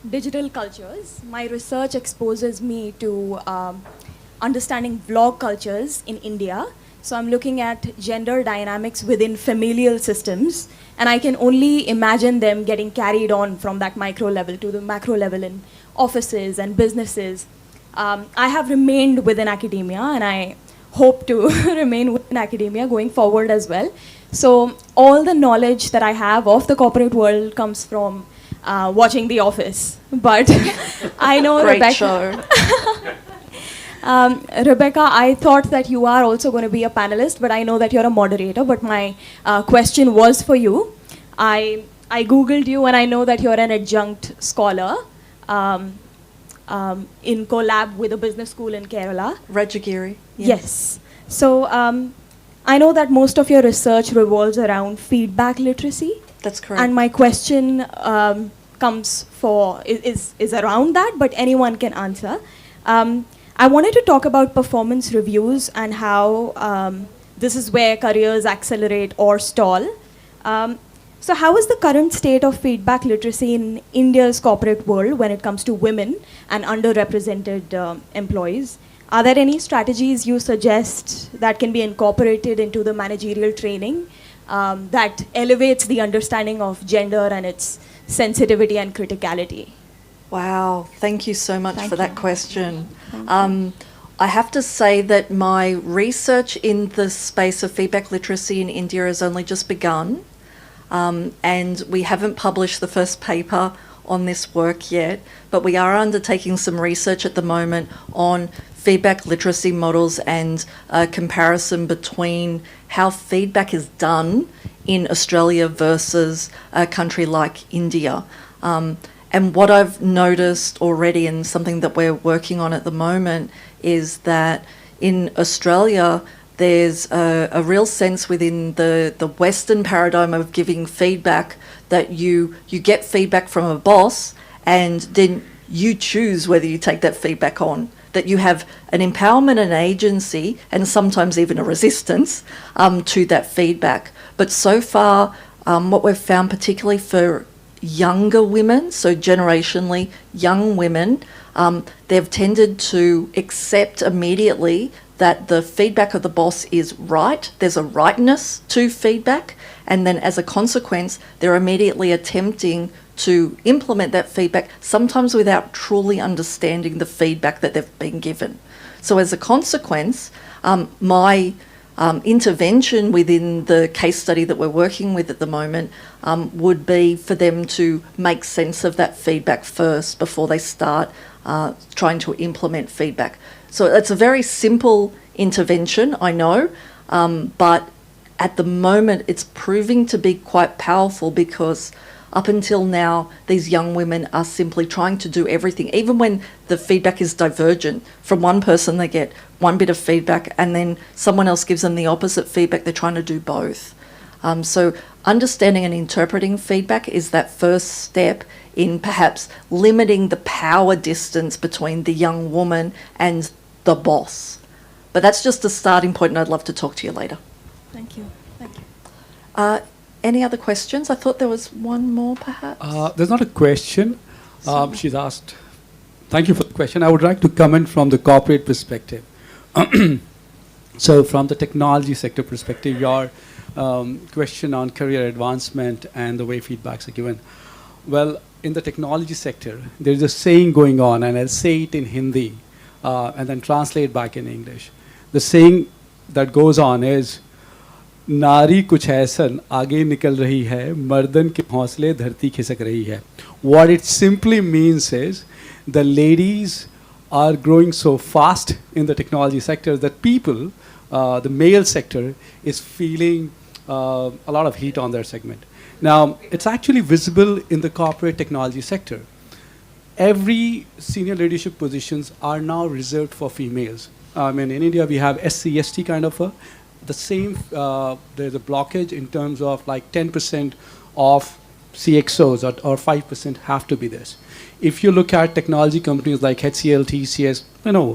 digital cultures. My research exposes me to understanding vlog cultures in India. So I'm looking at gender dynamics within familial systems, and I can only imagine them getting carried on from that micro level to the macro level in offices and businesses. I have remained within academia, and I hope to remain within academia going forward as well. So all the knowledge that I have of the corporate world comes from watching The Office. But I know Great Rebecca. show. Rebecca, I thought that you are also going to be a panelist, but I know that you're a moderator. But my question was for you. I Googled you, and I know that you're an adjunct scholar in collab with a business school in Kerala. Rajagiri. Yes. So I know that most of your research revolves around feedback literacy. That's correct. And my question is around that, but anyone can answer. I wanted to talk about performance reviews and how this is where careers accelerate or stall. So how is the current state of feedback literacy in India's corporate world when it comes to women and underrepresented employees? Are there any strategies you suggest that can be incorporated into the managerial training that elevates the understanding of gender and its sensitivity and criticality? Wow, thank you so much for that question. I have to say that my research in the space of feedback literacy in India has only just begun, and we haven't published the first paper on this work yet, but we are undertaking some research at the moment on feedback literacy models and a comparison between how feedback is done in Australia versus a country like India. And what I've noticed already, and something that we're working on at the moment, is that in Australia there's a real sense within the Western paradigm of giving feedback that you get feedback from a boss and then you choose whether you take that feedback on, that you have an empowerment and agency and sometimes even a resistance to that feedback. But so far, what we've found, particularly for younger women, so generationally young women, they've tended to accept immediately that the feedback of the boss is right. There's a rightness to feedback, and then as a consequence, they're immediately attempting to implement that feedback, sometimes without truly understanding the feedback that they've been given. So as a consequence, my intervention within the case study that we're working with at the moment would be for them to make sense of that feedback first before they start trying to implement feedback. So it's a very simple intervention, I know, but at the moment it's proving to be quite powerful because up until now, these young women are simply trying to do everything. Even when the feedback is divergent, from one person they get one bit of feedback and then someone else gives them the opposite feedback, they're trying to do both. So understanding and interpreting feedback is that first step in perhaps limiting the power distance between the young woman and the boss. But that's just a starting point, and I'd love to talk to you later. Thank you. Thank you. Any other questions? I thought there was one more, perhaps. There's not a question. She's asked. Thank you for the question. I would like to comment from the corporate perspective. So from the technology sector perspective, your question on career advancement and the way feedbacks are given. Well, in the technology sector, there's a saying going on, and I'll say it in Hindi and then translate back in English. The saying that goes on is, नारी कुछ ऐसन आगे निकल रही है, मर्दन के हौसले धरती खिसक रही है. What it simply means is the ladies are growing so fast in the technology sector that people, the male sector, is feeling a lot of heat on their segment. Now, it's actually visible in the corporate technology sector. Every senior leadership positions are now reserved for females. I mean, in India, we have SC/ST kind of the same, there's a blockage in terms of like 10% of CXOs or 5% have to be this. If you look at technology companies like HCL, TCS,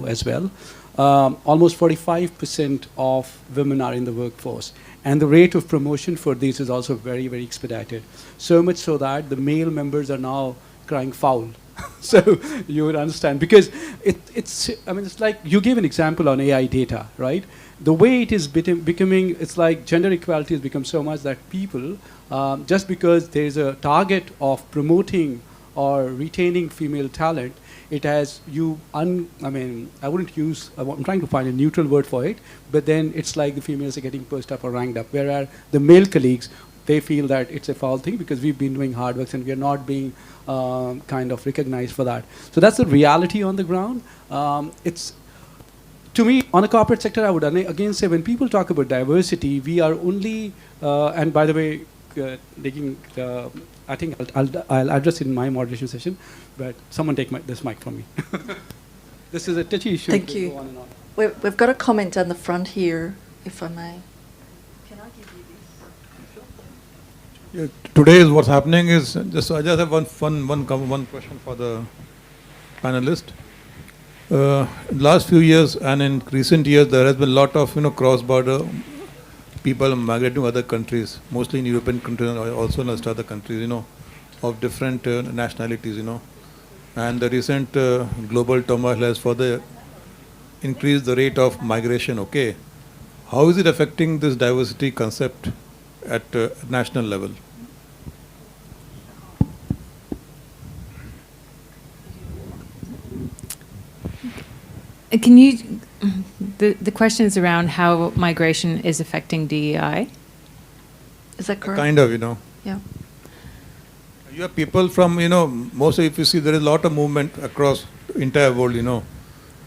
as well, almost 45% of women are in the workforce. And the rate of promotion for these is also very, very expedited. So much so that the male members are now crying foul. So you would understand, because it's like you gave an example on AI data, right? The way it is becoming, it's like gender equality has become so much that people, just because there is a target of promoting or retaining female talent, it has I wouldn't use, I'm trying to find a neutral word for it, but then it's like the females are getting pushed up or ranked up, whereas the male colleagues, they feel that it's a foul thing because we've been doing hard work and we are not being kind of recognized for that. So that's the reality on the ground. To me, on the corporate sector, I would again say when people talk about diversity, we are only, and by the way, I think I'll address it in my moderation session, but someone take this mic from me. This is a touchy issue. Thank you. Go on and on. We've got a comment down the front here, if I may. Can I give you this? Yeah, today is what's happening is I just have one question for the panelist. Last few years and in recent years, there has been a lot of cross-border people migrating to other countries, mostly in European countries and also in other countries, of different nationalities, And the recent global turmoil has further increased the rate of migration. Okay, how is it affecting this diversity concept at national level? Can you, the question is around how migration is affecting DEI? Is that correct? Kind of, Yeah. You have people from, mostly if you see there is a lot of movement across entire world,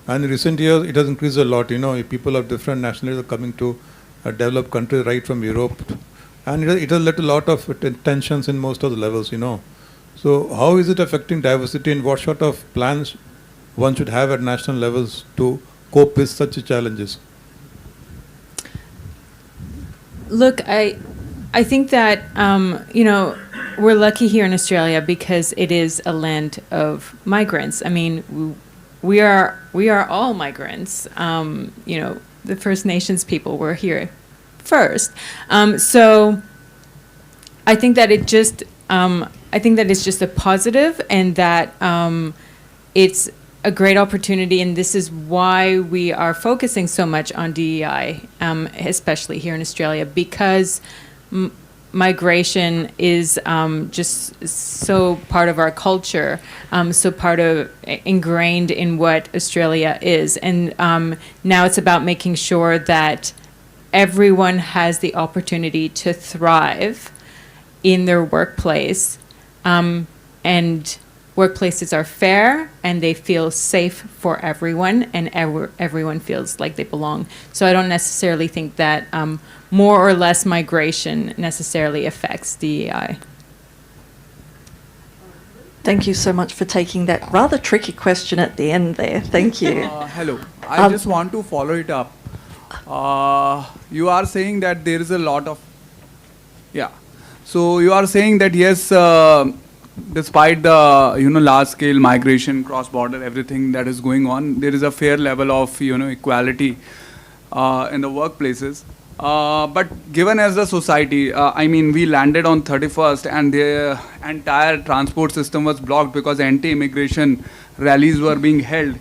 And in recent years, it has increased a lot, People of different nationalities are coming to developed countries right from Europe. And it has led to a lot of tensions in most of the levels, So how is it affecting diversity and what sort of plans one should have at national levels to cope with such challenges? Look, I think that, we're lucky here in Australia because it is a land of migrants. I mean, we are all migrants. The First Nations people were here first. So I think that it's just a positive, and that it's a great opportunity, and this is why we are focusing so much on DEI, especially here in Australia, because migration is just so part of our culture, so part of ingrained in what Australia is. And now it's about making sure that everyone has the opportunity to thrive in their workplace, and workplaces are fair and they feel safe for everyone, and everyone feels like they belong. So I don't necessarily think that more or less migration necessarily affects DEI. Thank you so much for taking that rather tricky question at the end there. Thank you. Hello. I just want to follow it up. You are saying that there is a lot of... Yeah. So you are saying that yes, despite the large-scale migration, cross-border, everything that is going on, there is a fair level of equality in the workplaces. But given as a society, I mean, we landed on 31st and the entire transport system was blocked because anti-immigration rallies were being held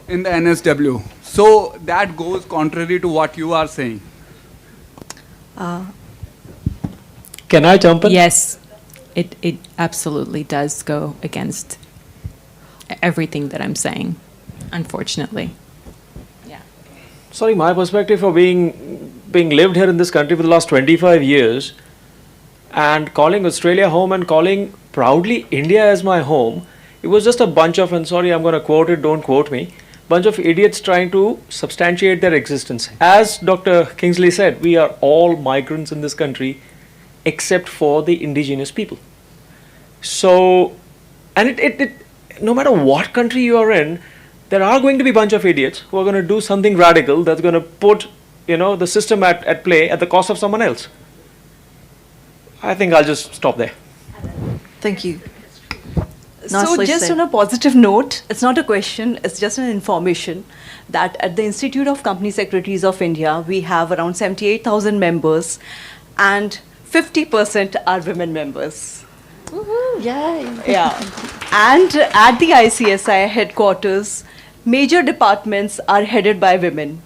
in the NSW. So that goes contrary to what you are saying. Can I jump in? Yes, it absolutely does go against everything that I'm saying, unfortunately. Yeah. Sorry, my perspective of being lived here in this country for the last 25 years and calling Australia home and calling proudly India as my home, it was just a bunch of, and sorry, I'm going to quote it, don't quote me, bunch of idiots trying to substantiate their existence. As Dr. Kingsley said, we are all migrants in this country except for the indigenous people. So, and it no matter what country you are in, there are going to be a bunch of idiots who are going to do something radical that's going to put the system at play at the cost of someone else. I think I'll just stop there. Thank you. So Nicely just said. on a positive note, it's not a question, it's just an information that at the Institute of Company Secretaries of India, we have around 78,000 members and 50% are women members. Woohoo, yay. Yeah. And at the ICSI headquarters, major departments are headed by women.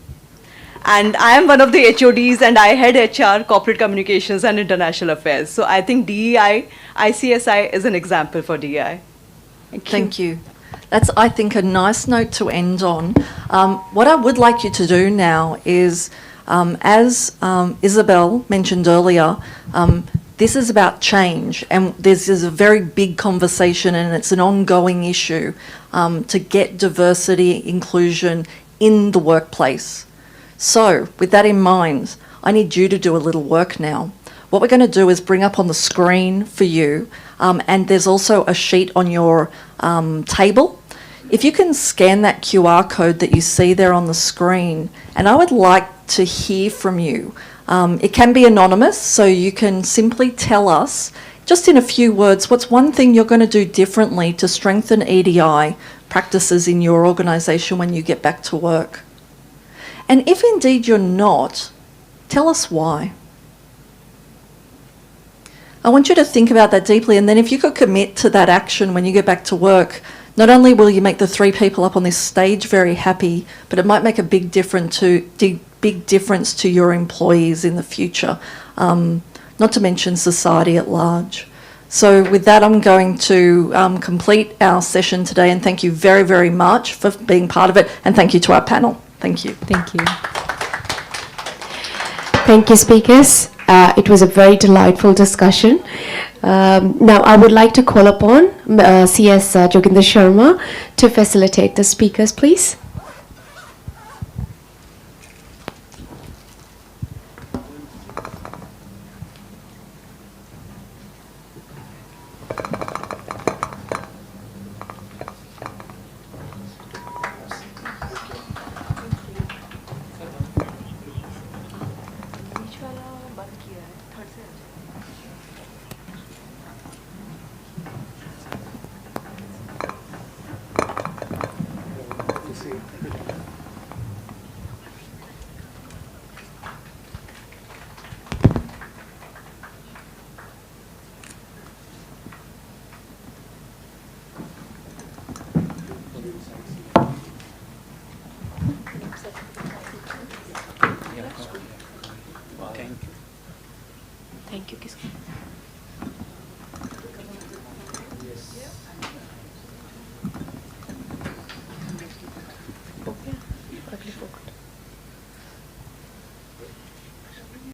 And I am one of the HODs and I head HR, Corporate Communications and International Affairs. So I think DEI, ICSI is an example for DEI. Thank you. That's, I think, a nice note to end on. What I would like you to do now is, as Isabel mentioned earlier, this is about change, and this is a very big conversation and it's an ongoing issue to get diversity, inclusion in the workplace. So, with that in mind, I need you to do a little work now. What we're going to do is bring up on the screen for you, and there's also a sheet on your table. If you can scan that QR code that you see there on the screen, and I would like to hear from you. It can be anonymous, so you can simply tell us, just in a few words, what's one thing you're going to do differently to strengthen EDI practices in your organisation when you get back to work. And if indeed you're not, tell us why. I want you to think about that deeply, and then if you could commit to that action when you get back to work, not only will you make the 3 people up on this stage very happy, but it might make a big difference to your employees in the future, not to mention society at large. So with that, I'm going to complete our session today, and thank you very, very much for being part of it, and thank you to our panel. Thank you. Thank you. Thank you, speakers. It was a very delightful discussion. Now, I would like to call upon CS Joginder Sharma to facilitate the speakers, please. Thank you.